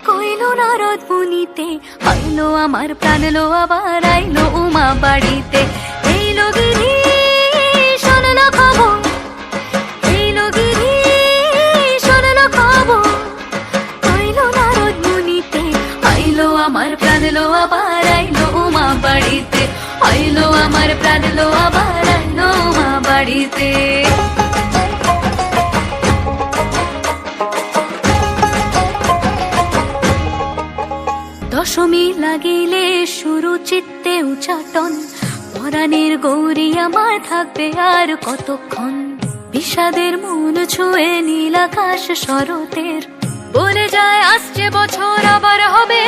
কইলো নারদ মুনিতে, আইলো আমার প্রাণ লো আবার আইলো উমা বাড়িতে। এইলো গিরি শুনলো খবর, এইলো গিরি শুনলো খবর, কইলো নারদ মুনিতে, আইলো আমার প্রাণ লো আবার আইলো উমা বাড়িতে, আইলো আমার প্রাণ লো আবার আইলো উমা বাড়িতে। দশমী লাগিলে শুরু চিত্তে উচাটন, পরাণের গৌরী আমার থাকবে আর কতক্ষণ। বিষাদের মন ছুঁয়ে নীল আকাশ শরতের, বলে যায় আসছে বছর আবার হবে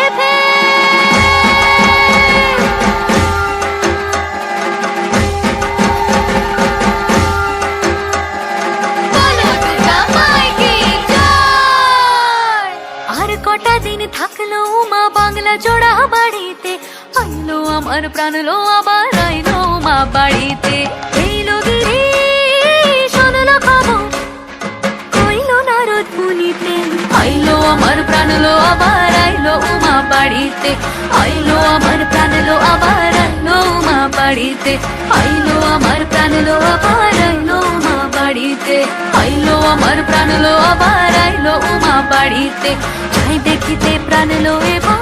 আর কটা দিন থাকলো উমা বাংলা জোড়া বাড়িতে, আইলো আমার প্রাণ লো আবার আইলো উমা বাড়িতে। এইলো গিরি শুনলো খবর, কইলো নারদ মুনিতে, আইলো আমার প্রাণ লো আবার আইলো উমা বাড়িতে, আইলো আমার প্রাণ লো আবার আইলো উমা বাড়িতে, আইলো আমার প্রাণ লো আবার আইলো উমা বাড়িতে, আইলো আমার প্রাণ লো আবার আইলো উমা বাড়িতে। যাই দেখিতে প্রাণ লো এবার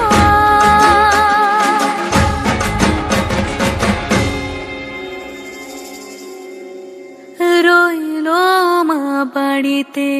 রইলো মা বাড়িতে।